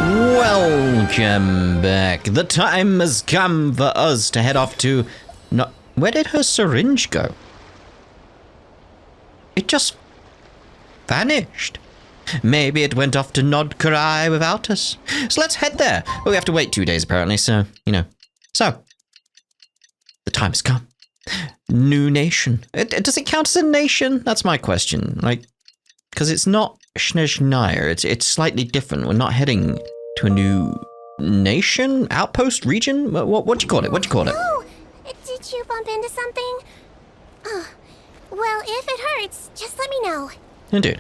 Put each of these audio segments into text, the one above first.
Welcome back. The time has come for us to head off to... No, where did her syringe go? It just vanished. Maybe it went off to Nod-Krai without us. So let's head there. But we have to wait 2 days apparently, so, you know. So, the time has come. New nation. Does it count as a nation? That's my question. Like, because it's not Snezhnaya. It's slightly different. We're not heading to a new nation? Outpost? Region? What do you call it? What do you call it? Oh, did you bump into something? Oh, well, if it hurts, just let me know. Indeed.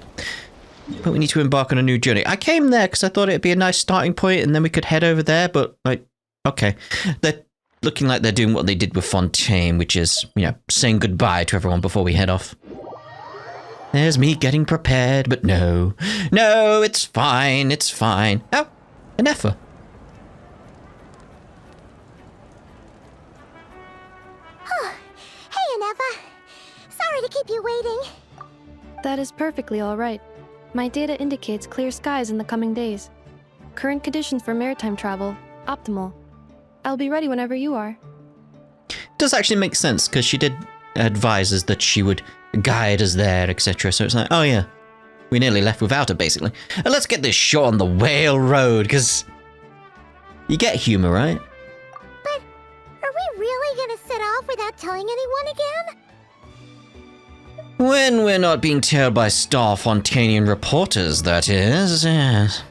But we need to embark on a new journey. I came there because I thought it'd be a nice starting point and then we could head over there, but, like, okay. They're looking like they're doing what they did with Fontaine, which is, you know, saying goodbye to everyone before we head off. There's me getting prepared, but no. No, it's fine, it's fine. Oh, an Aether. Hey, Anefa. Sorry to keep you waiting. That is perfectly all right. My data indicates clear skies in the coming days. Current conditions for maritime travel, optimal. I'll be ready whenever you are. Does actually make sense, because she did advise us that she would guide us there, etc. So it's like, oh yeah, we nearly left without her, basically. And let's get this shot on the Whale Road, because you get humor, right? But are we really gonna set off without telling anyone again? When we're not being tailed by Star Fontanian reporters, that is. Yes.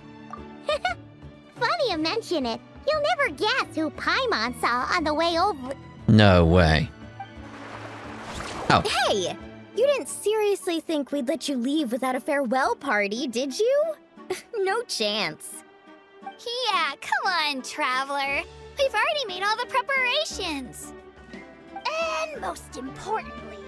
Funny you mention it. You'll never guess who Paimon saw on the way over. No way. Oh. Hey! You didn't seriously think we'd let you leave without a farewell party, did you? No chance. Yeah, come on, Traveler. We've already made all the preparations. And most importantly,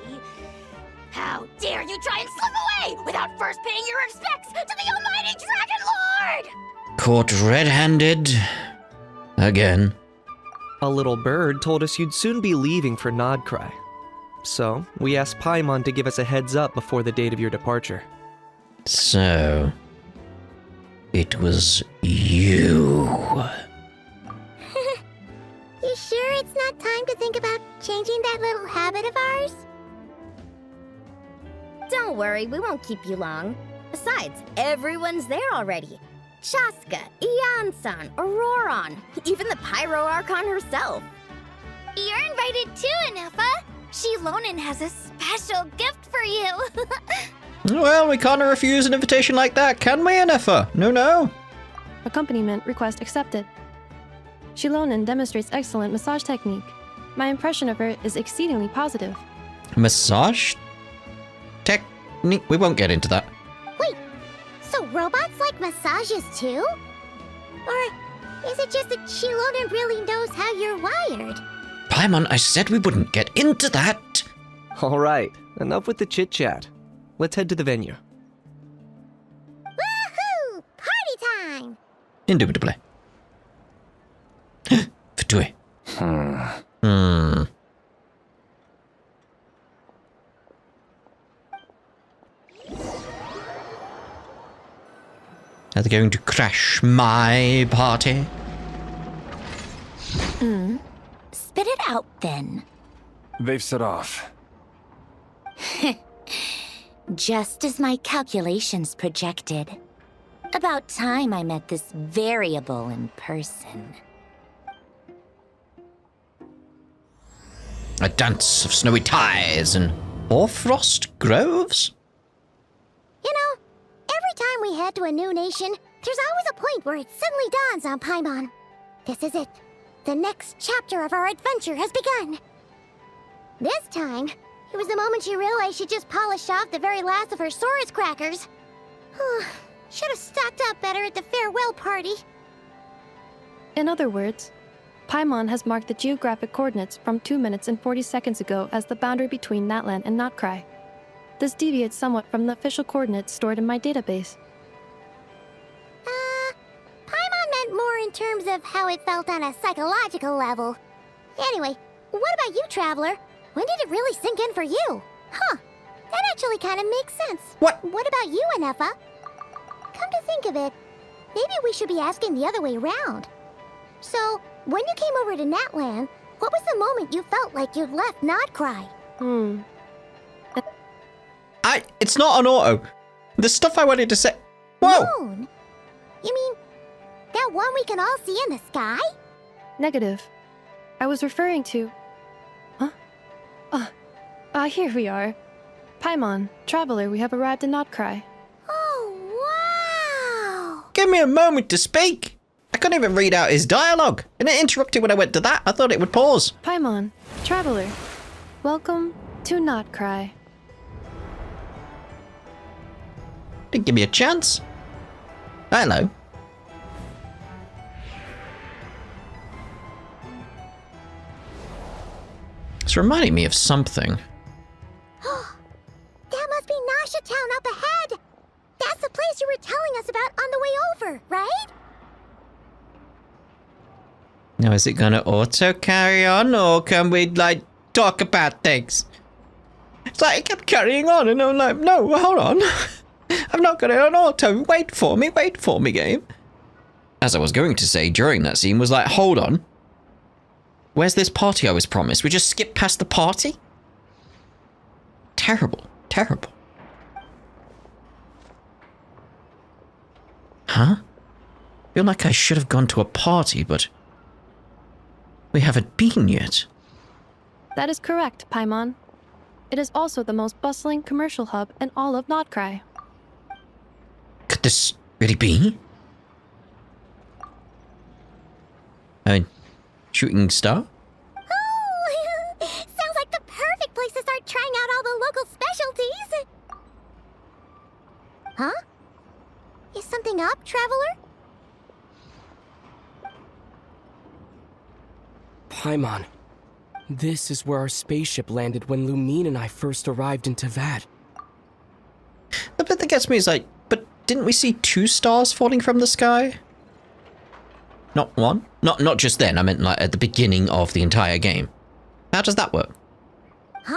how dare you try and slip away without first paying your respects to the almighty Dragon Lord! Caught red-handed. Again. A little bird told us you'd soon be leaving for Nod-Krai. So, we asked Paimon to give us a heads up before the date of your departure. So, it was you. You sure it's not time to think about changing that little habit of ours? Don't worry, we won't keep you long. Besides, everyone's there already. Chaska, Ian-san, Auroron, even the Pyro Archon herself. You're invited too, Anefa. Shilonin has a special gift for you. Well, we can't refuse an invitation like that, can we, Anefa? No. Accompaniment request accepted. Shilonin demonstrates excellent massage technique. My impression of her is exceedingly positive. Massage technique? We won't get into that. Wait, so robots like massages too? Or is it just that Shilonin really knows how you're wired? Paimon, I said we wouldn't get into that. Alright, enough with the chit-chat. Let's head to the venue. Woohoo! Party time! Indubitably. Fatui. Are they going to crash my party? Spit it out, then. They've set off. Just as my calculations projected. About time I met this variable in person. A dance of snowy ties and hoarfrost groves? You know, every time we head to a new nation, there's always a point where it suddenly dawns on Paimon. This is it. The next chapter of our adventure has begun. This time, it was the moment she realized she just polished off the very last of her Saurus crackers. Should have stocked up better at the farewell party. In other words, Paimon has marked the geographic coordinates from 2 minutes and 40 seconds ago as the boundary between Natlan and Nod-Krai. This deviates somewhat from the official coordinates stored in my database. Paimon meant more in terms of how it felt on a psychological level. Anyway, what about you, Traveler? When did it really sink in for you? Huh, that actually kind of makes sense. What? What about you, Anefa? Come to think of it, maybe we should be asking the other way around. So, when you came over to Natlan, what was the moment you felt like you'd left Nod-Krai? It's not an auto. The stuff I wanted to say. Whoa! Moon? You mean that one we can all see in the sky? Negative. I was referring to... Huh? Here we are. Paimon, Traveler, we have arrived in Nod-Krai. Oh, wow! Give me a moment to speak. I couldn't even read out his dialogue, and it interrupted when I went to that. I thought it would pause. Paimon, Traveler, welcome to Nod-Krai. Didn't give me a chance. Hello. It's reminding me of something. That must be Nasha Town up ahead! That's the place you were telling us about on the way over, right? Now, is it gonna auto carry on, or can we, like, talk about things? It's like it kept carrying on, and I'm like, no, hold on. I've not got it on auto. Wait for me, game. As I was going to say during that scene was like, hold on. Where's this party I was promised? We just skipped past the party? Terrible. Terrible. Huh? Feel like I should have gone to a party, but we haven't been yet. That is correct, Paimon. It is also the most bustling commercial hub in all of Nod-Krai. Could this really be? I mean, shooting star? Oh, sounds like the perfect place to start trying out all the local specialties. Huh? Is something up, Traveler? Paimon, this is where our spaceship landed when Lumine and I first arrived in Teyvat. The bit that gets me is like, but didn't we see 2 stars falling from the sky? Not one? Not just then, I meant like at the beginning of the entire game. How does that work? Huh?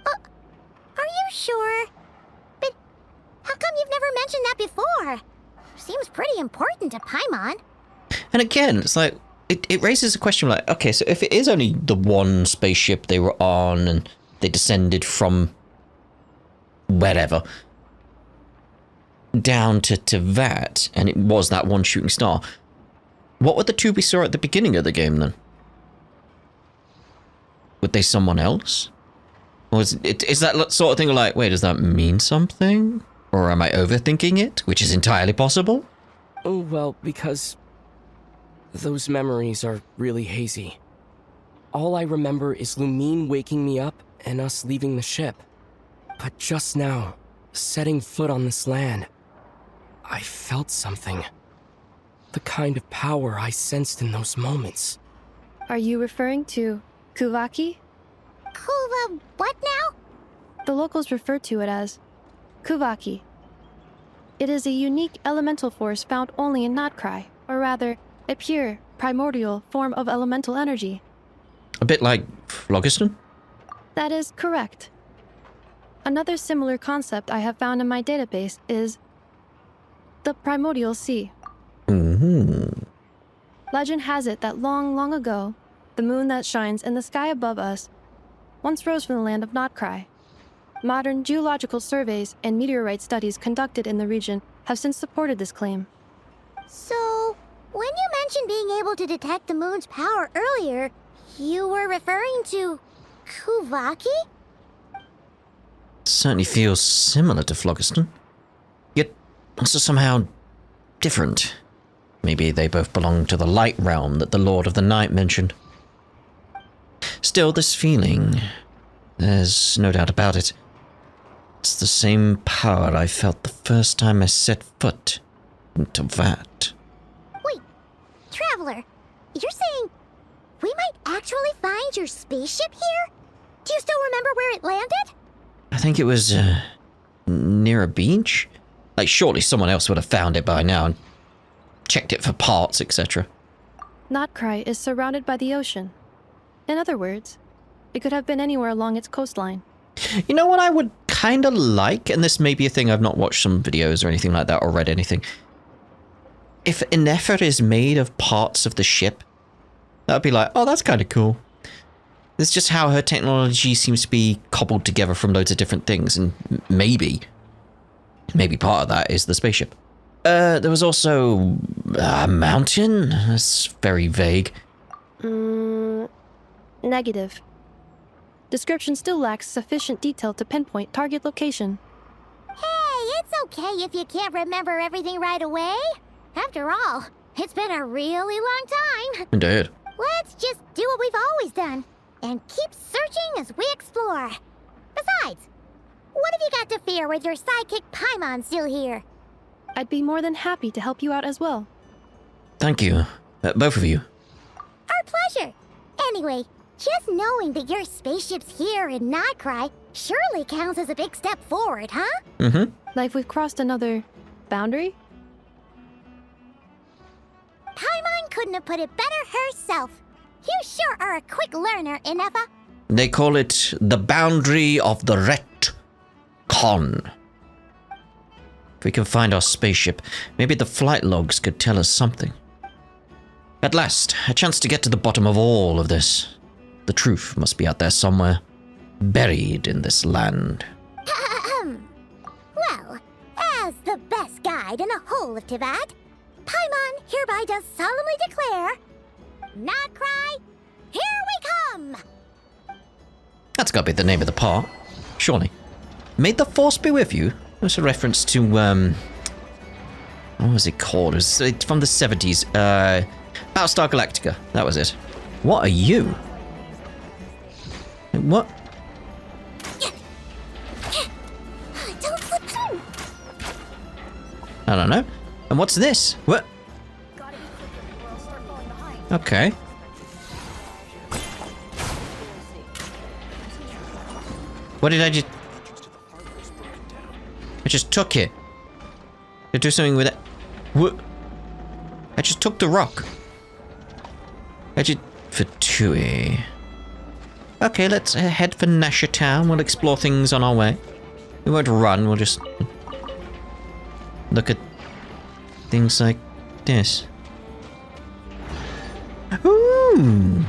Are you sure? But how come you've never mentioned that before? Seems pretty important to Paimon. And again, it's like, it raises a question like, okay, so if it is only the one spaceship they were on and they descended from wherever down to Teyvat, and it was that one shooting star, what were the 2 we saw at the beginning of the game then? Were they someone else? Or is that sort of thing like, wait, does that mean something? Or am I overthinking it? Which is entirely possible? Oh, well, because those memories are really hazy. All I remember is Lumine waking me up and us leaving the ship. But just now, setting foot on this land, I felt something. The kind of power I sensed in those moments. Are you referring to Kuvaki? Kuva, what now? The locals refer to it as Kuvaki. It is a unique elemental force found only in Nod-Krai, or rather, a pure, primordial form of elemental energy. A bit like Phlogiston? That is correct. Another similar concept I have found in my database is the primordial sea. Mm-hmm. Legend has it that long ago, the moon that shines in the sky above us once rose from the land of Nod-Krai. Modern geological surveys and meteorite studies conducted in the region have since supported this claim. So, when you mentioned being able to detect the moon's power earlier, you were referring to Kuvaki? Certainly feels similar to Phlogiston, yet also somehow different. Maybe they both belong to the light realm that the Lord of the Night mentioned. Still, this feeling, there's no doubt about it. It's the same power I felt the first time I set foot into Teyvat. Wait, Traveler, you're saying we might actually find your spaceship here? Do you still remember where it landed? I think it was, near a beach? Like, surely someone else would have found it by now and checked it for parts, etc. Nod-Krai is surrounded by the ocean. In other words, it could have been anywhere along its coastline. You know what I would kind of like, and this may be a thing, I've not watched some videos or anything like that or read anything. If an Aether is made of parts of the ship, that'd be like, oh, that's kind of cool. It's just how her technology seems to be cobbled together from loads of different things, and maybe part of that is the spaceship. There was also a mountain. That's very vague. Negative. Description still lacks sufficient detail to pinpoint target location. Hey, it's okay if you can't remember everything right away. After all, it's been a really long time. Indeed. Let's just do what we've always done and keep searching as we explore. Besides, what have you got to fear with your sidekick Paimon still here? I'd be more than happy to help you out as well. Thank you. Both of you. Our pleasure. Anyway, just knowing that your spaceship's here in Nod-Krai surely counts as a big step forward, huh? Mm-hmm. Like we've crossed another boundary? Paimon couldn't have put it better herself. You sure are a quick learner, Inefa. They call it the boundary of the retcon. If we can find our spaceship, maybe the flight logs could tell us something. At last, a chance to get to the bottom of all of this. The truth must be out there somewhere, buried in this land. Well, as the best guide in the whole of Teyvat, Paimon hereby does solemnly declare, Nod-Krai, here we come! That's got to be the name of the part, surely. May the Force be with you. That's a reference to, what was it called? It's from the 70s. Battlestar Galactica. That was it. What are you? What? Don't slip through! I don't know. And what's this? What? Okay. What did I just... I just took it. To do something with it. What? I just took the rock. I just... Fatui. Okay, let's head for Nasha Town. We'll explore things on our way. We won't run, we'll just... look at... things like this. Ooh!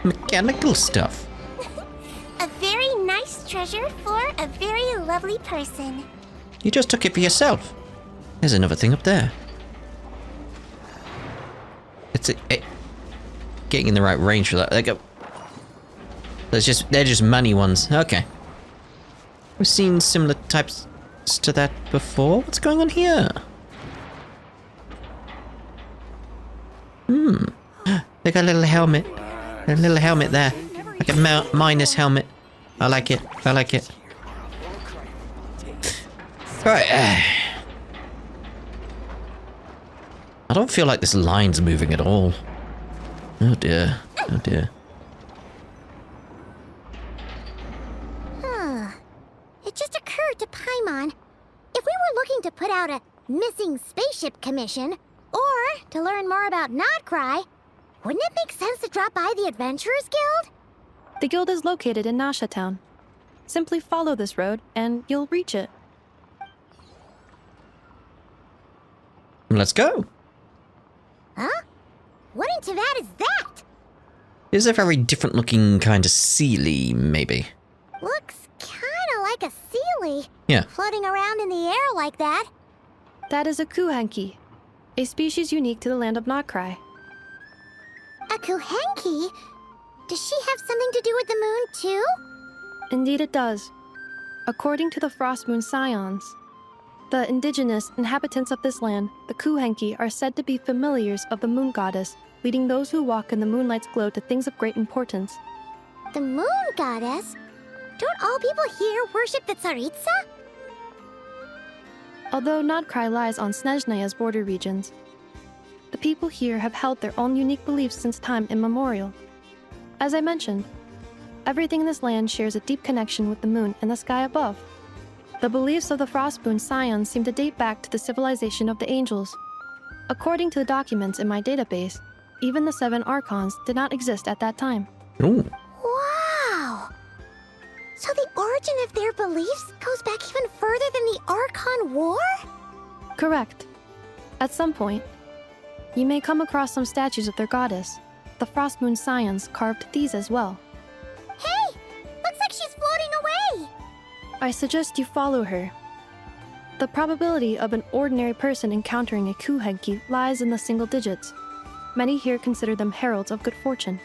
Mechanical stuff. A very nice treasure for a very lovely person. You just took it for yourself. There's another thing up there. It's getting in the right range for that. They go. They're just money ones. Okay. We've seen similar types to that before. What's going on here? They got a little helmet. A little helmet there. Like a miner's helmet. I like it. I like it. Right. I don't feel like this line's moving at all. Oh dear. Oh dear. It just occurred to Paimon, if we were looking to put out a missing spaceship commission, or to learn more about Nod-Krai, wouldn't it make sense to drop by the Adventurers Guild? The guild is located in Nasha Town. Simply follow this road, and you'll reach it. Let's go. Huh? What in Teyvat is that? It's a very different looking kind of Sealy, maybe. Looks kinda like a Sealy. Yeah. Floating around in the air like that. That is a Kuhenki, a species unique to the land of Nod-Krai. A Kuhenki? Does she have something to do with the moon, too? Indeed it does. According to the Frost Moon Scions, the indigenous inhabitants of this land, the Kuhenki, are said to be familiars of the moon goddess, leading those who walk in the moonlight's glow to things of great importance. The moon goddess? Don't all people here worship the Tsaritsa? Although Nod-Krai lies on Snezhnaya's border regions, the people here have held their own unique beliefs since time immemorial. As I mentioned, everything in this land shares a deep connection with the moon and the sky above. The beliefs of the Frostmoon Scions seem to date back to the civilization of the angels. According to the documents in my database, even the 7 Archons did not exist at that time. Ooh. Wow! So the origin of their beliefs goes back even further than the Archon War? Correct. At some point, you may come across some statues of their goddess. The Frost Moon Scions carved these as well. Hey! Looks like she's floating away! I suggest you follow her. The probability of an ordinary person encountering a Kuhenki lies in the single digits. Many here consider them heralds of good fortune.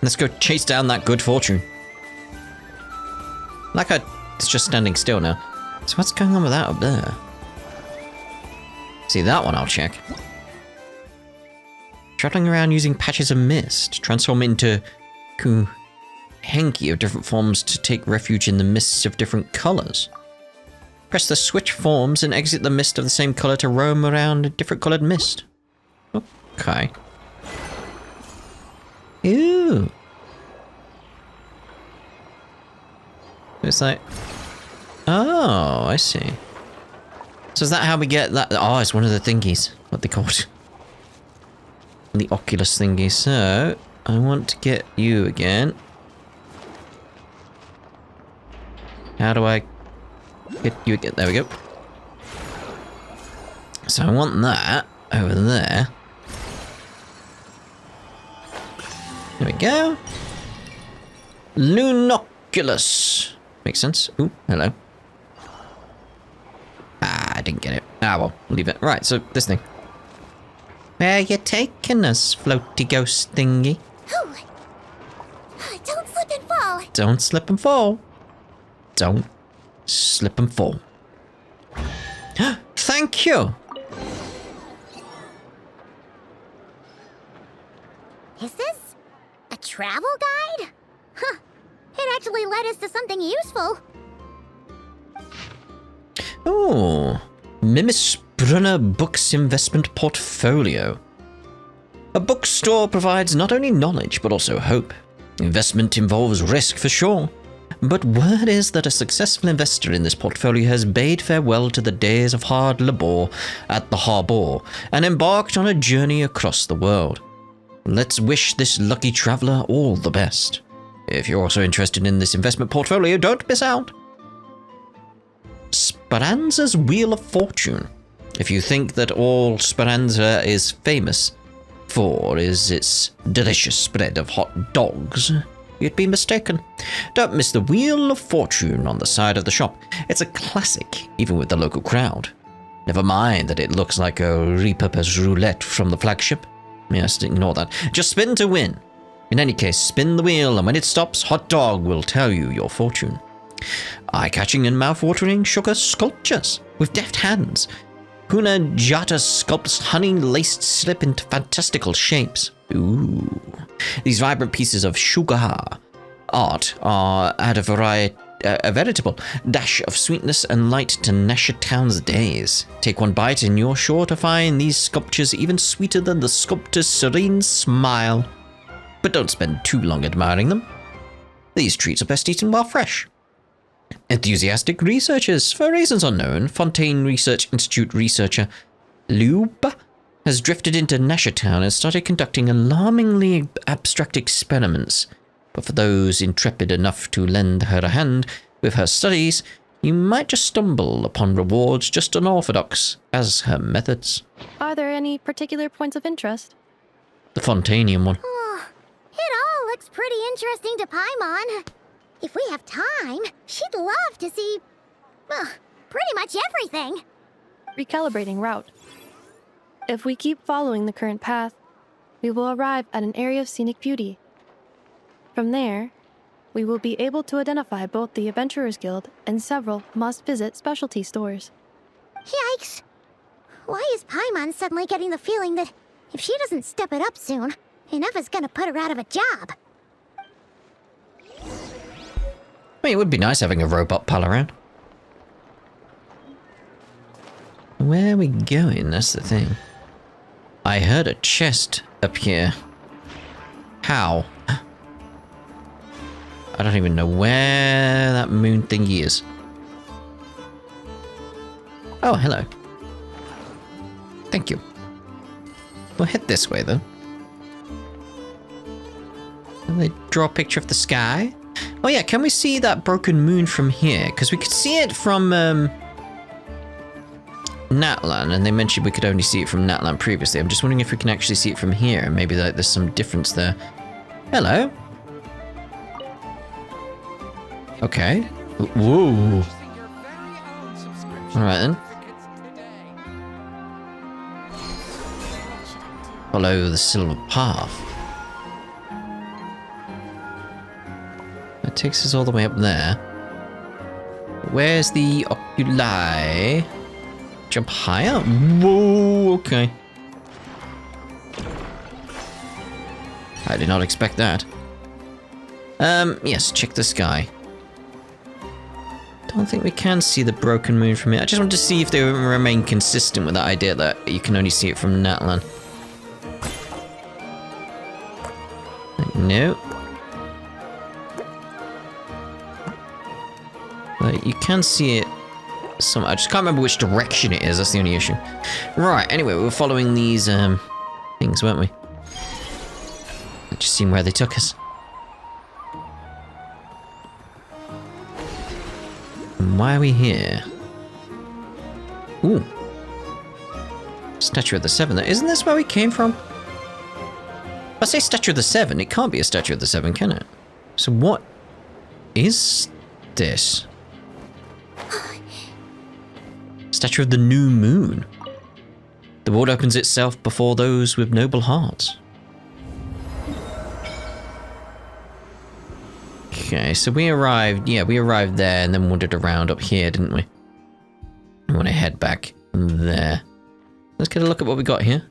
Let's go chase down that good fortune. Like it's just standing still now. So what's going on with that up there? See, that one I'll check. Traveling around using patches of mist, transform into Kuhenki of different forms to take refuge in the mists of different colors. Press the switch forms and exit the mist of the same color to roam around a different colored mist. Okay. Ew. It's like... Oh, I see. So is that how we get that? Oh, it's one of the thingies. What they called. The Oculus thingy. So, I want to get you again. How do I get you again? There we go. So I want that over there. There we go. Lunoculus. Makes sense. Ooh, hello. Ah, I didn't get it. Ah, well, leave it. Right, so this thing. Where are you taking us, floaty ghost thingy? Ooh. Don't slip and fall! Don't slip and fall. Don't slip and fall. Thank you! Is this a travel guide? Huh. It actually led us to something useful. Oh, Mimis Brunner Books Investment Portfolio. A bookstore provides not only knowledge, but also hope. Investment involves risk for sure. But word is that a successful investor in this portfolio has bade farewell to the days of hard labor at the harbor and embarked on a journey across the world. Let's wish this lucky traveler all the best. If you're also interested in this investment portfolio, don't miss out. Speranza's Wheel of Fortune. If you think that all Speranza is famous for is its delicious spread of hot dogs, you'd be mistaken. Don't miss the Wheel of Fortune on the side of the shop. It's a classic, even with the local crowd. Never mind that it looks like a repurposed roulette from the Flagship. Yes, ignore that. Just spin to win. In any case, spin the wheel, and when it stops, Hot Dog will tell you your fortune. Eye-catching and mouth-watering sugar sculptures with deft hands. Kuna Jata sculpts honey-laced slip into fantastical shapes. Ooh. These vibrant pieces of sugar art add a veritable dash of sweetness and light to Nasha Town's days. Take one bite and you're sure to find these sculptures even sweeter than the sculptor's serene smile. But don't spend too long admiring them. These treats are best eaten while fresh. Enthusiastic researchers, for reasons unknown, Fontaine Research Institute researcher Lube has drifted into Nasha Town and started conducting alarmingly abstract experiments. But for those intrepid enough to lend her a hand with her studies, you might just stumble upon rewards just unorthodox as her methods. Are there any particular points of interest? The Fontainian one. Oh, it all looks pretty interesting to Paimon. If we have time, she'd love to see, pretty much everything. Recalibrating route. If we keep following the current path, we will arrive at an area of scenic beauty. From there, we will be able to identify both the Adventurers Guild and several must-visit specialty stores. Yikes. Why is Paimon suddenly getting the feeling that if she doesn't step it up soon, Ineva's gonna put her out of a job? I mean, it would be nice having a robot pal around. Where are we going? That's the thing. I heard a chest up here. How? I don't even know where that moon thingy is. Oh, hello. Thank you. We'll head this way, then. And they draw a picture of the sky. Oh yeah, can we see that broken moon from here? Because we could see it from Natlan, and they mentioned we could only see it from Natlan previously. I'm just wondering if we can actually see it from here, and maybe like, there's some difference there. Hello. Okay. Whoa. Alright then. Follow the silver path. That takes us all the way up there. Where's the oculi? Jump higher? Whoa, okay. I did not expect that. Yes, check the sky. Don't think we can see the broken moon from here. I just want to see if they remain consistent with that idea that you can only see it from Natlan. No. But you can see it some. I just can't remember which direction it is, that's the only issue. Right, anyway, we were following these things, weren't we? Just seeing where they took us. And why are we here? Ooh. Statue of the Seven. Isn't this where we came from? If I say Statue of the Seven, it can't be a Statue of the Seven, can it? So what is this? Statue of the New Moon. The world opens itself before those with noble hearts. Okay, so we arrived there and then wandered around up here, didn't we? I want to head back there. Let's get a look at what we got here.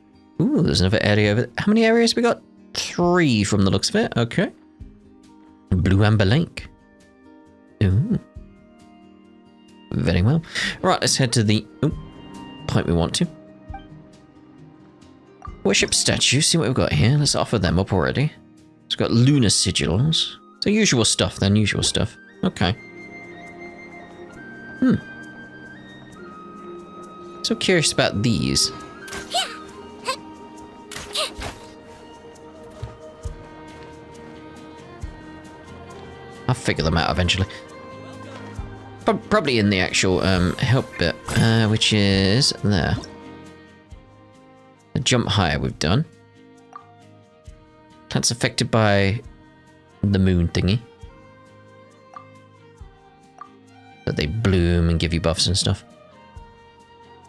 Ooh, there's another area over there. How many areas we got? 3 from the looks of it, okay. Blue Amber Lake. Ooh. Very well. Right, let's head to the point we want to. Worship statue, see what we've got here. Let's offer them up already. It's got lunar sigils. So usual stuff then, usual stuff. Okay. So curious about these. I'll figure them out eventually. Probably in the actual help bit, which is there. The jump higher we've done. That's affected by the moon thingy. That they bloom and give you buffs and stuff.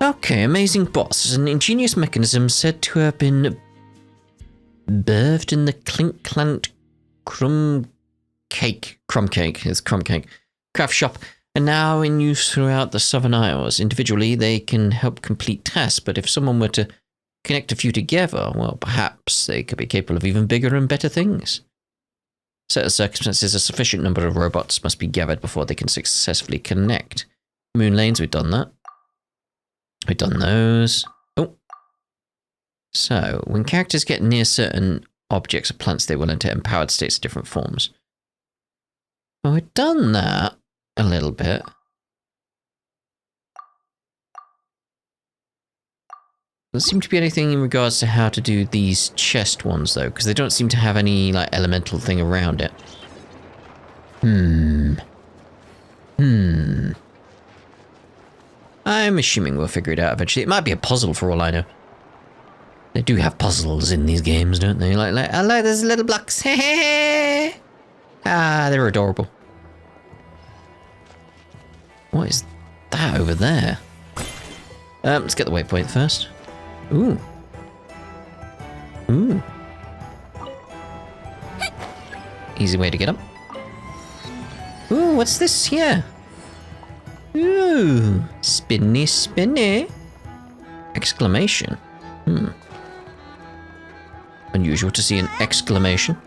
Okay, amazing boss. An ingenious mechanism said to have been birthed in the Clinkclant crumb cake. It's crumb cake. Craft shop. And now in use throughout the Southern Isles. Individually, they can help complete tasks, but if someone were to connect a few together, well, perhaps they could be capable of even bigger and better things. Set of circumstances, a sufficient number of robots must be gathered before they can successfully connect. Moon lanes, we've done that. We've done those. Oh. So, when characters get near certain objects or plants, they will enter empowered states of different forms. Well, we've done that a little bit. Doesn't seem to be anything in regards to how to do these chest ones, though, because they don't seem to have any, like, elemental thing around it. I'm assuming we'll figure it out eventually. It might be a puzzle for all I know. They do have puzzles in these games, don't they? Like I like those little blocks. Ah, they're adorable. What is that over there? Let's get the waypoint first. Ooh. Ooh. Easy way to get up. Ooh, what's this here? Ooh, spinny, spinny. Exclamation. Unusual to see an exclamation.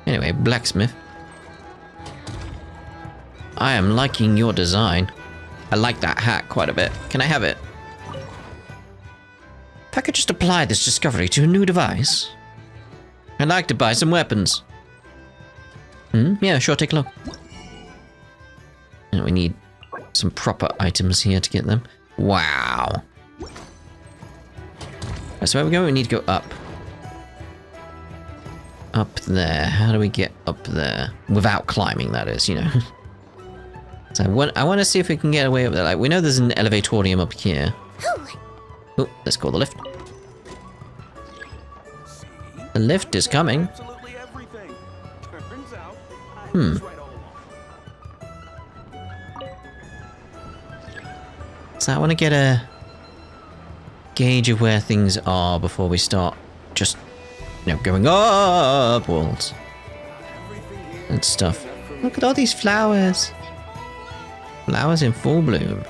Anyway, blacksmith. I am liking your design. I like that hat quite a bit. Can I have it? If I could just apply this discovery to a new device. I'd like to buy some weapons. Yeah, sure, take a look. And we need some proper items here to get them. Wow. So where we go? We need to go up. up there? How do we get up there? Without climbing, that is, you know. So I want to see if we can get away up there. Like, we know there's an elevatorium up here. Oh, let's call the lift. The lift is coming. So I want to get a gauge of where things are before we start just, you know, going up walls and stuff. Look at all these flowers. Flowers in full bloom.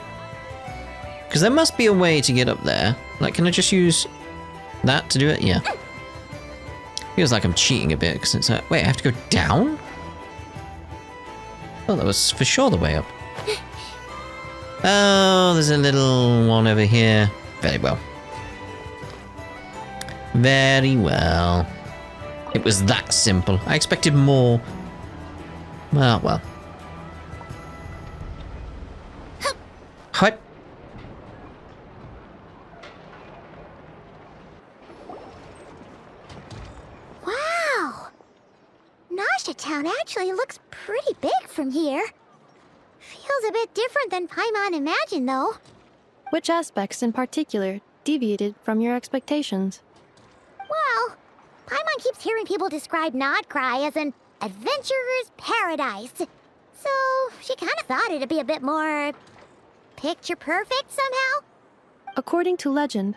Because there must be a way to get up there. Like, can I just use that to do it? Yeah. Feels like I'm cheating a bit because it's like, wait, I have to go down? Oh, that was for sure the way up. Oh, there's a little one over here. Very well. Very well. It was that simple. I expected more. Well, well. What? Wow! Nasha Town actually looks pretty big from here. Feels a bit different than Paimon imagined, though. Which aspects in particular deviated from your expectations? Well, Paimon keeps hearing people describe Nod-Krai as an adventurer's paradise. So she kind of thought it'd be a bit more picture perfect somehow. According to legend,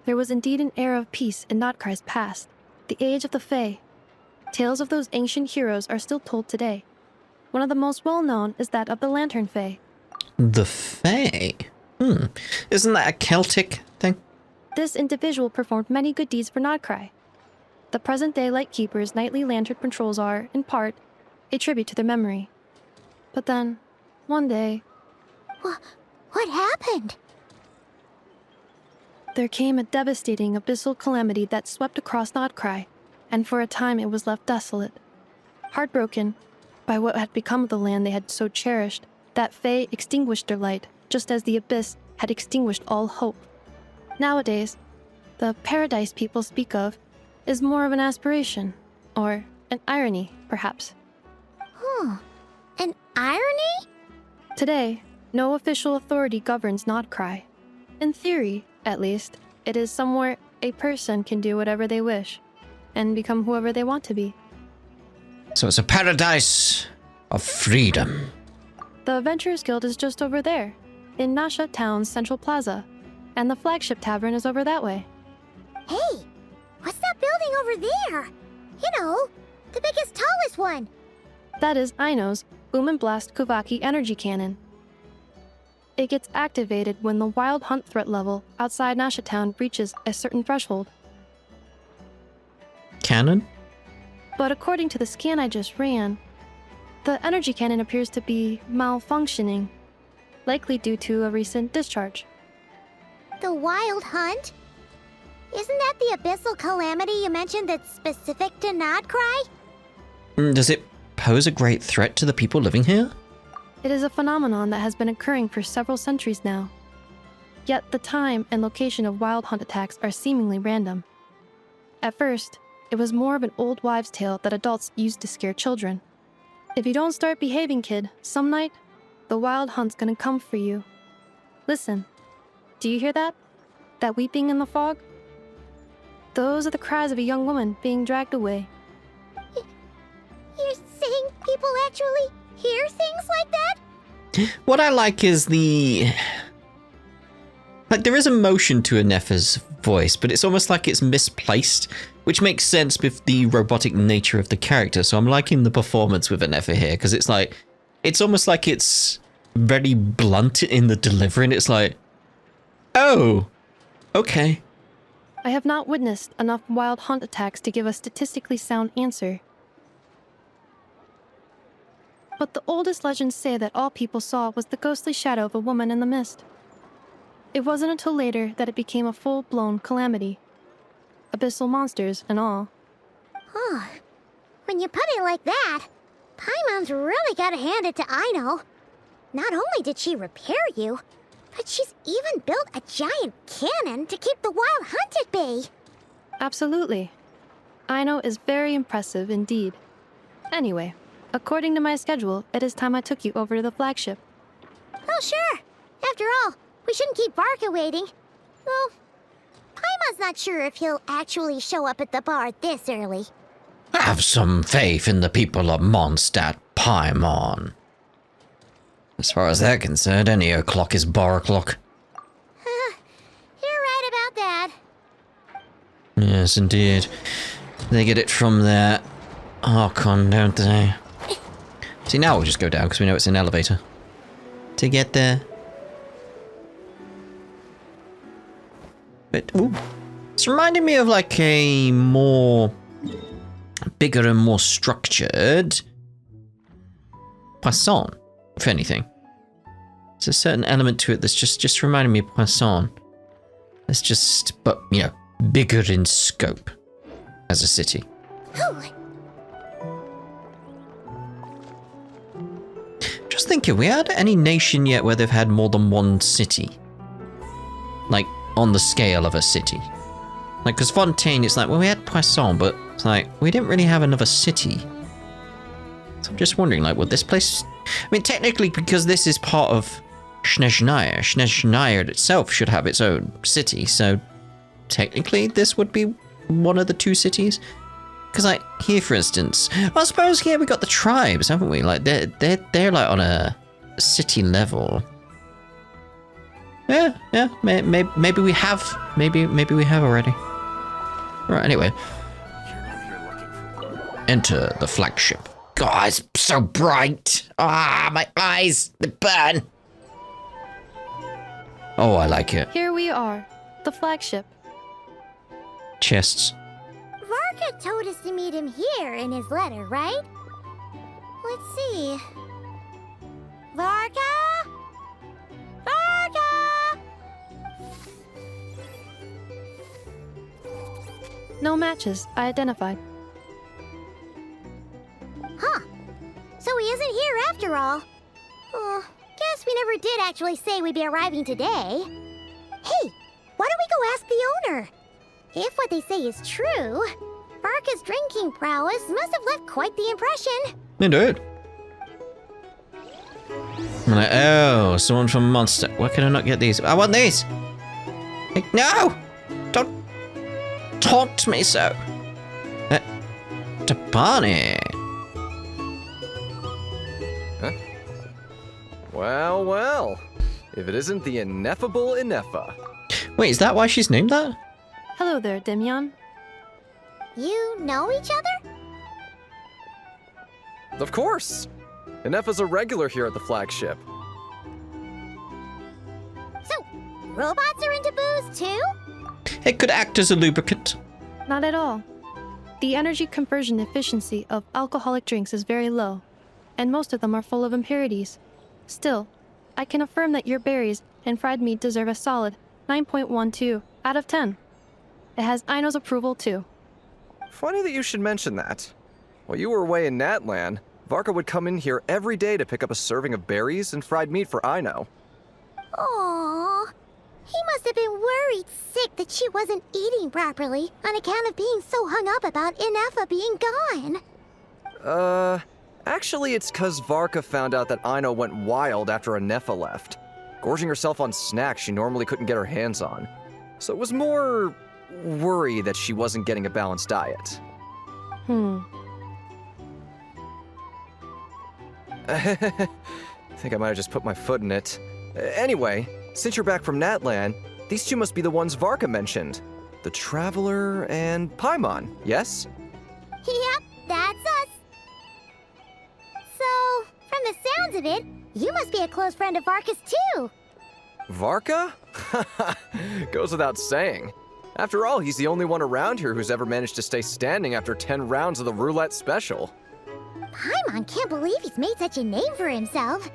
there was indeed an era of peace in Nod-Krai's past, the age of the Fae. Tales of those ancient heroes are still told today. One of the most well-known is that of the Lantern Fae. The Fae? Isn't that a Celtic thing? This individual performed many good deeds for Nod-Krai. The present-day Lightkeeper's nightly lantern patrols are, in part, a tribute to their memory. But then, one day... What happened? There came a devastating abyssal calamity that swept across Nod-Krai, and for a time it was left desolate. Heartbroken by what had become of the land they had so cherished, that Fae extinguished their light, just as the abyss had extinguished all hope. Nowadays, the paradise people speak of is more of an aspiration, or an irony, perhaps. An irony? Today, no official authority governs Nod-Krai. In theory, at least, it is somewhere a person can do whatever they wish, and become whoever they want to be. So it's a paradise of freedom. The Adventurers Guild is just over there, in Nasha Town's Central Plaza, and the Flagship Tavern is over that way. Hey, what's that building over there? You know, the biggest, tallest one. That is Aino's Boom and Blast Kuvaki energy cannon. It gets activated when the wild hunt threat level outside Nasha Town reaches a certain threshold. Cannon? But according to the scan I just ran, the energy cannon appears to be malfunctioning, likely due to a recent discharge. The wild hunt? Isn't that the abyssal calamity you mentioned that's specific to Nod-Krai? Does it pose a great threat to the people living here? It is a phenomenon that has been occurring for several centuries now. Yet the time and location of wild hunt attacks are seemingly random. At first, it was more of an old wives' tale that adults used to scare children. If you don't start behaving, kid, some night, the wild hunt's gonna come for you. Listen, do you hear that? That weeping in the fog? Those are the cries of a young woman being dragged away. You're saying people actually hear things like that? What I like is like, there is emotion to Anefa's voice, but it's almost like it's misplaced, which makes sense with the robotic nature of the character. So I'm liking the performance with Anefa here, because it's like, it's almost like it's very blunt in the delivery, and it's like, oh, okay. I have not witnessed enough wild hunt attacks to give a statistically sound answer. But the oldest legends say that all people saw was the ghostly shadow of a woman in the mist. It wasn't until later that it became a full-blown calamity. Abyssal monsters and all. Huh. When you put it like that, Paimon's really gotta hand it to Aino. Not only did she repair you, but she's even built a giant cannon to keep the wild hunt at bay. Absolutely. Aino is very impressive indeed. Anyway, according to my schedule, it is time I took you over to the flagship. Oh, sure. After all, we shouldn't keep Varka waiting. Well, Paimon's not sure if he'll actually show up at the bar this early. Have some faith in the people of Mondstadt, Paimon. As far as they're concerned, any o'clock is bar o'clock. You're right about that. Yes, indeed. They get it from their Archon, don't they? See, now we'll just go down because we know it's an elevator. To get there. But, ooh. It's reminding me of like a more bigger and more structured Poisson, if anything. There's a certain element to it that's just reminding me of Poisson. It's just, but, you know, bigger in scope as a city. Just thinking, we had any nation yet where they've had more than one city? Like, on the scale of a city. Like, because Fontaine, it's like, well, we had Poisson, but it's like, we didn't really have another city. So I'm just wondering, like, would this place... I mean, technically, because this is part of Snezhnaya, Snezhnaya itself should have its own city, so technically this would be one of the two cities. Because, like, here, for instance, well, I suppose here we got the tribes, haven't we? Like, they're like on a city level. Yeah, maybe we have, maybe we have already. Right, anyway. Enter the flagship. God, it's so bright. Ah, my eyes, they burn. Oh, I like it. Here we are, the flagship. Chests. Varka told us to meet him here in his letter, right? Let's see. Varka? Varka! No matches, I identified. Huh. So he isn't here after all. Oh, guess we never did actually say we'd be arriving today. Hey, why don't we go ask the owner? If what they say is true, Varka's drinking prowess must have left quite the impression. Indeed. I'm like, oh, someone from Monster. Why can I not get these? I want these. Like, no! Don't taunt me so. Tapani. Well, well. If it isn't the ineffable Inefa. Wait, is that why she's named that? Hello there, Demyon. You know each other? Of course. Inefa's a regular here at the flagship. So, robots are into booze too? It could act as a lubricant. Not at all. The energy conversion efficiency of alcoholic drinks is very low, and most of them are full of impurities. Still, I can affirm that your berries and fried meat deserve a solid 9.12 out of 10. It has Aino's approval too. Funny that you should mention that. While you were away in Natlan, Varka would come in here every day to pick up a serving of berries and fried meat for Aino. Aww. He must have been worried sick that she wasn't eating properly on account of being so hung up about Inefa being gone. Actually it's 'cause Varka found out that Aino went wild after Inefa left, gorging herself on snacks she normally couldn't get her hands on. So it was more worry that she wasn't getting a balanced diet. I think I might have just put my foot in it. Anyway, since you're back from Natlan, these two must be the ones Varka mentioned. The Traveler and Paimon, yes? Yep, that's us. So, from the sounds of it, you must be a close friend of Varka's too. Varka? Goes without saying. After all, he's the only one around here who's ever managed to stay standing after 10 rounds of the roulette special. Paimon can't believe he's made such a name for himself.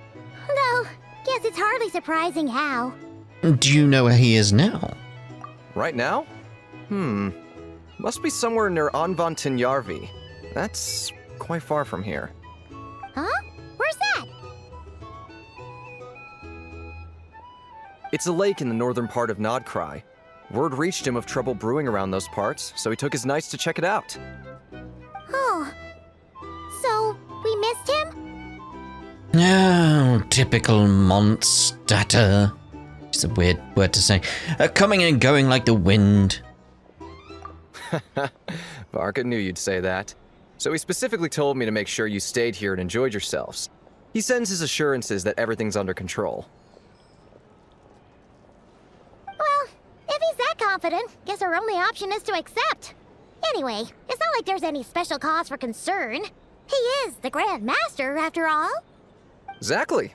Though, guess it's hardly surprising how. Do you know where he is now? Right now? Must be somewhere near Anvantinyarvi. That's quite far from here. Huh? Where's that? It's a lake in the northern part of Nod-Krai. Word reached him of trouble brewing around those parts, so he took his knights to check it out. Oh. So, we missed him? Oh, typical monster. It's a weird word to say. Coming and going like the wind. Varka knew you'd say that. So he specifically told me to make sure you stayed here and enjoyed yourselves. He sends his assurances that everything's under control. Well, if he's that confident, guess our only option is to accept. Anyway, it's not like there's any special cause for concern. He is the Grand Master, after all. Exactly.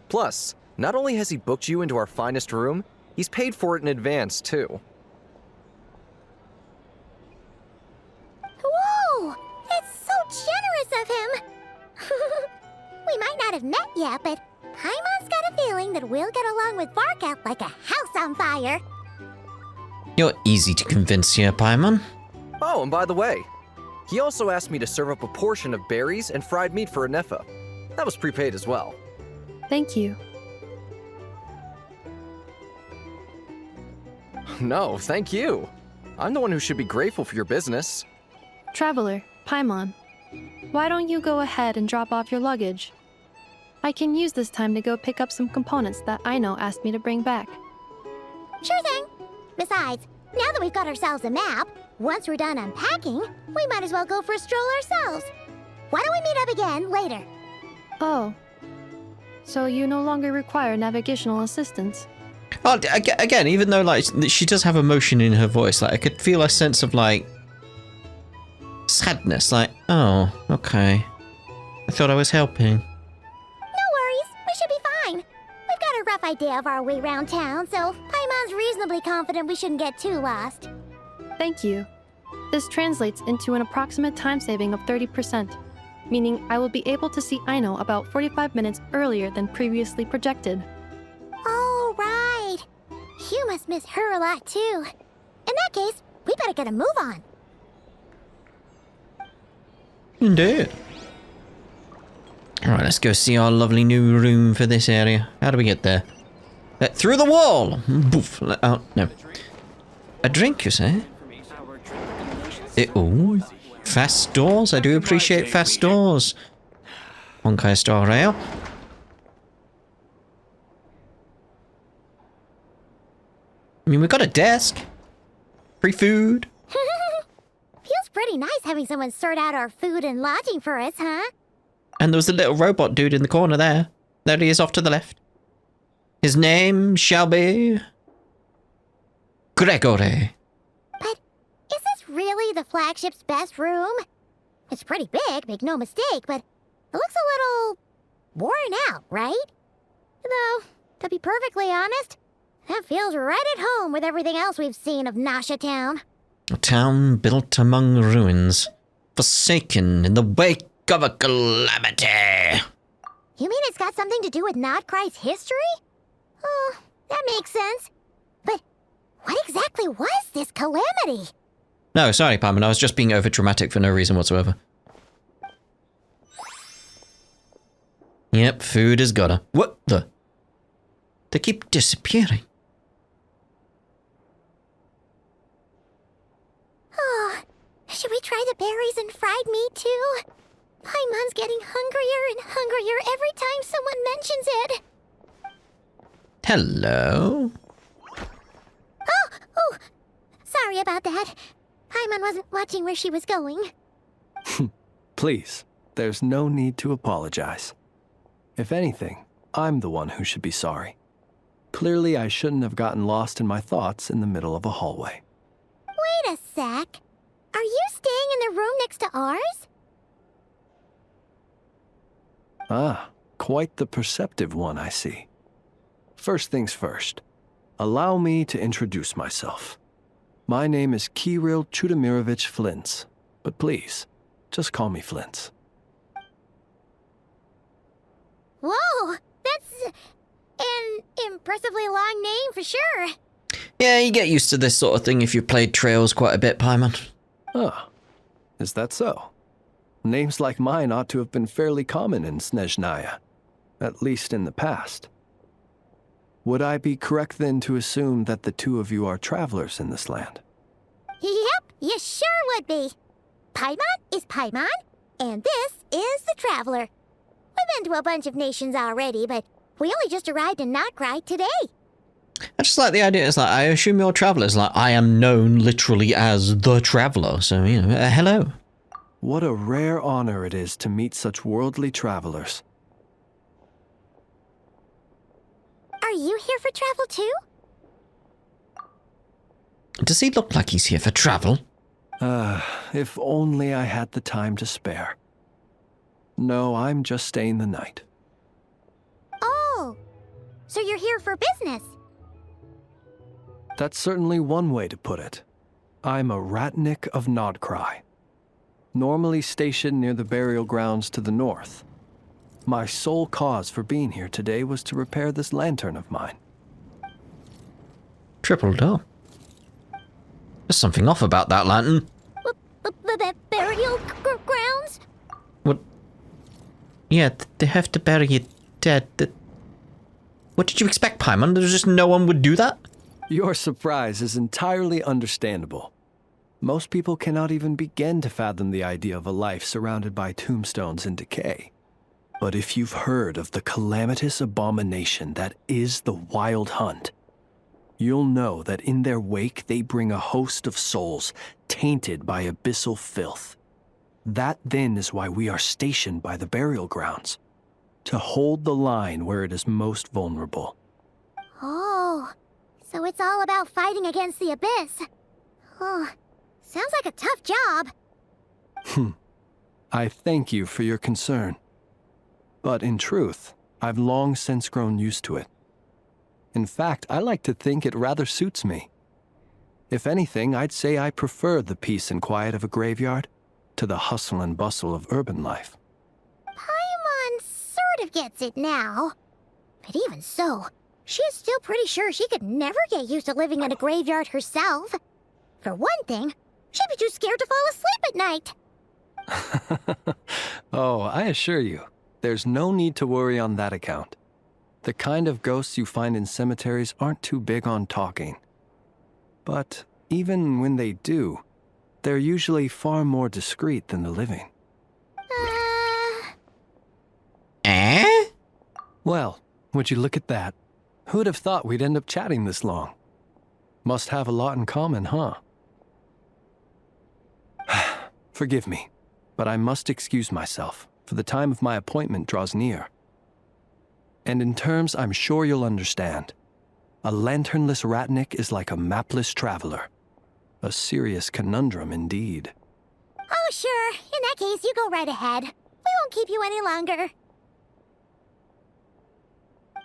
Plus, not only has he booked you into our finest room, he's paid for it in advance, too. Whoa! It's so generous of him! We might not have met yet, but Paimon's got a feeling that we'll get along with Varka like a house on fire. You're easy to convince here, Paimon. Oh, and by the way, he also asked me to serve up a portion of berries and fried meat for Anefa. That was prepaid as well. Thank you. No, thank you. I'm the one who should be grateful for your business. Traveler, Paimon, why don't you go ahead and drop off your luggage? I can use this time to go pick up some components that Aino asked me to bring back. Sure thing. Besides, now that we've got ourselves a map, once we're done unpacking, we might as well go for a stroll ourselves. Why don't we meet up again later? Oh. So you no longer require navigational assistance? Oh, again, even though like she does have emotion in her voice, like I could feel a sense of like sadness. Like, oh, okay. I thought I was helping. No worries, we should be fine. We've got a rough idea of our way around town, so Paimon's reasonably confident we shouldn't get too lost. Thank you. This translates into an approximate time saving of 30%, meaning I will be able to see Aino about 45 minutes earlier than previously projected. Oh, right. You must miss her a lot, too. In that case, we better get a move on. Indeed. Alright, let's go see our lovely new room for this area. How do we get there? Through the wall! Boof. Oh, no. A drink, you say? Oh, fast doors. I do appreciate fast doors. Honkai Star Rail. I mean, we've got a desk. Free food. Feels pretty nice having someone sort out our food and lodging for us, huh? And there was a little robot dude in the corner there. There he is off to the left. His name shall be... Gregory. But is this really the flagship's best room? It's pretty big, make no mistake, but it looks a little worn out, right? Though, to be perfectly honest, that feels right at home with everything else we've seen of Nasha Town. A town built among ruins, forsaken in the wake of a calamity. You mean it's got something to do with Nod-Krai's history? Oh, that makes sense. But what exactly was this calamity? No, sorry, Paimon, I was just being overdramatic for no reason whatsoever. Yep, food has got her. What the? They keep disappearing. Oh, should we try the berries and fried meat too? Paimon's getting hungrier and hungrier every time someone mentions it. Hello? Oh, sorry about that. Paimon wasn't watching where she was going. Please, there's no need to apologize. If anything, I'm the one who should be sorry. Clearly, I shouldn't have gotten lost in my thoughts in the middle of a hallway. Wait a sec. Are you staying in the room next to ours? Ah, quite the perceptive one, I see. First things first, allow me to introduce myself. My name is Kirill Chudamirovich Flintz, but please, just call me Flintz. Whoa, that's an impressively long name for sure. Yeah, you get used to this sort of thing if you've played Trails quite a bit, Paimon. Ah, is that so? Names like mine ought to have been fairly common in Snezhnaya, at least in the past. Would I be correct then to assume that the two of you are travelers in this land? Yep, you sure would be. Paimon is Paimon, and this is the Traveler. We've been to a bunch of nations already, but we only just arrived in Nod-Krai today. I just like the idea. It's like, I assume you're travelers. Like, I am known literally as the Traveler. So, you know, hello. What a rare honor it is to meet such worldly travelers. Are you here for travel too? Does he look like he's here for travel? If only I had the time to spare. No, I'm just staying the night. Oh, so you're here for business? That's certainly one way to put it. I'm a Ratnik of Nod-Krai, normally stationed near the burial grounds to the north. My sole cause for being here today was to repair this lantern of mine. Triple door. There's something off about that lantern. Burial grounds? What? Yeah, they have to bury you dead. What did you expect, Paimon? There's just no one would do that? Your surprise is entirely understandable. Most people cannot even begin to fathom the idea of a life surrounded by tombstones and decay. But if you've heard of the calamitous abomination that is the Wild Hunt, you'll know that in their wake they bring a host of souls tainted by abyssal filth. That then is why we are stationed by the burial grounds, to hold the line where it is most vulnerable. Oh, so it's all about fighting against the abyss. Oh, sounds like a tough job. I thank you for your concern. But in truth, I've long since grown used to it. In fact, I like to think it rather suits me. If anything, I'd say I prefer the peace and quiet of a graveyard to the hustle and bustle of urban life. Paimon sort of gets it now. But even so, she's still pretty sure she could never get used to living in a graveyard herself. For one thing, she'd be too scared to fall asleep at night. Oh, I assure you, there's no need to worry on that account. The kind of ghosts you find in cemeteries aren't too big on talking. But even when they do, they're usually far more discreet than the living. Eh? Well, would you look at that? Who'd have thought we'd end up chatting this long? Must have a lot in common, huh? Forgive me, but I must excuse myself, for the time of my appointment draws near. And in terms I'm sure you'll understand, a lanternless Ratnik is like a mapless traveler. A serious conundrum indeed. Oh, sure. In that case, you go right ahead. We won't keep you any longer.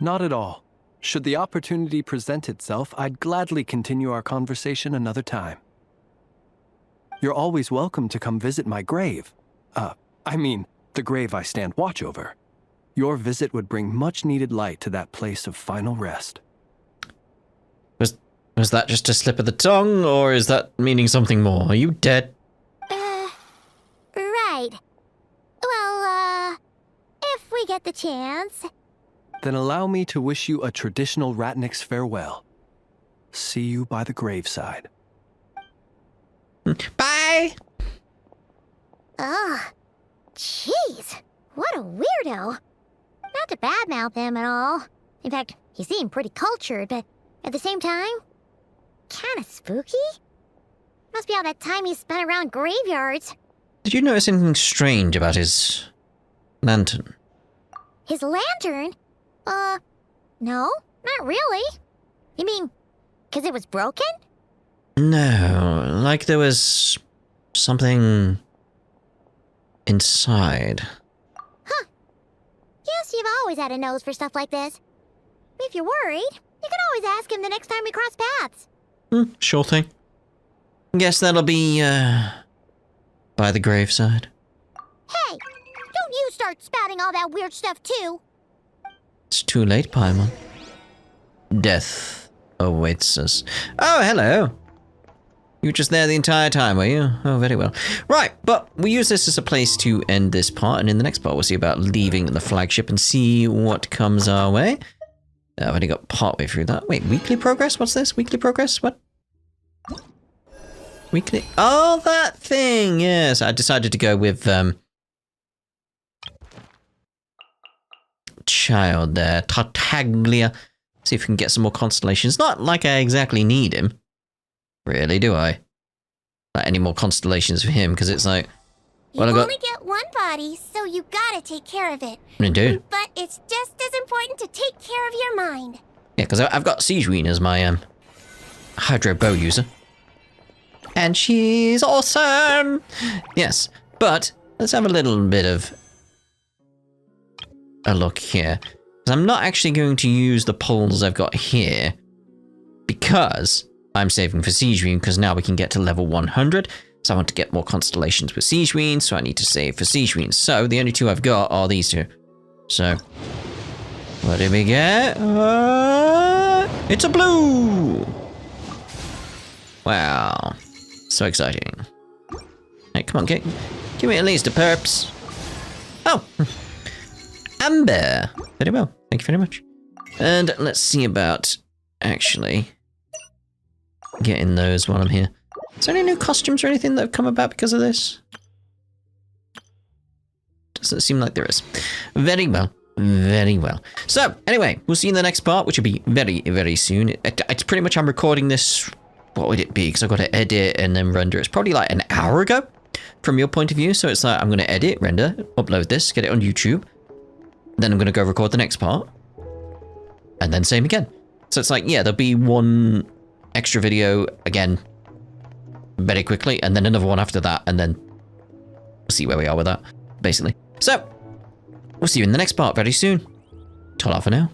Not at all. Should the opportunity present itself, I'd gladly continue our conversation another time. You're always welcome to come visit my grave. I mean, the grave I stand watch over. Your visit would bring much-needed light to that place of final rest. Was that just a slip of the tongue, or is that meaning something more? Are you dead? Right. Well, if we get the chance. Then allow me to wish you a traditional Ratnik's farewell. See you by the graveside. Bye! Ugh. Jeez. What a weirdo. Not to badmouth him at all. In fact, he seemed pretty cultured, but at the same time, kinda spooky? Must be all that time he spent around graveyards. Did you notice anything strange about his lantern? His lantern? No, not really. You mean, 'cause it was broken? No, like there was something inside. Huh. Guess you've always had a nose for stuff like this. If you're worried, you can always ask him the next time we cross paths. Sure thing. Guess that'll be, by the graveside. Hey, don't you start spouting all that weird stuff too. It's too late, Paimon. Death awaits us. Oh, hello. You were just there the entire time, were you? Oh, very well. Right, but we use this as a place to end this part, and in the next part we'll see about leaving the flagship and see what comes our way. I've only got partway through that. Wait, weekly progress? What's this? Weekly progress? What? Weekly? Oh, that thing! Yes, I decided to go with, child there, Tartaglia. See if we can get some more constellations. Not like I exactly need him. Really, do I? Like, any more constellations for him, because it's like... You Well, only get one body, so you gotta take care of it. I do. But it's just as important to take care of your mind. Yeah, because I've got Snezhnaya as my Hydro Bow user. And she's awesome! Yes, but let's have a little bit of a look here. Because I'm not actually going to use the poles I've got here because I'm saving for Snezhnaya, because now we can get to level 100. So I want to get more constellations with Snezhnaya, so I need to save for Snezhnaya. So the only two I've got are these two. So, what did we get? It's a blue! Wow. So exciting. Hey, come on, give me at least a perps. Oh! Amber! Very well, thank you very much. And let's see about actually getting those while I'm here. Is there any new costumes or anything that have come about because of this? Doesn't seem like there is. Very well. Very well. So, anyway, we'll see you in the next part, which will be very, very soon. It's pretty much, I'm recording this, what would it be? Because I've got to edit and then render. It's probably like an hour ago from your point of view. So it's like, I'm going to edit, render, upload this, get it on YouTube. Then I'm going to go record the next part. And then same again. So it's like, yeah, there'll be one extra video again very quickly, and then another one after that, and then we'll see where we are with that, basically. So, we'll see you in the next part very soon. Ta-ra for now.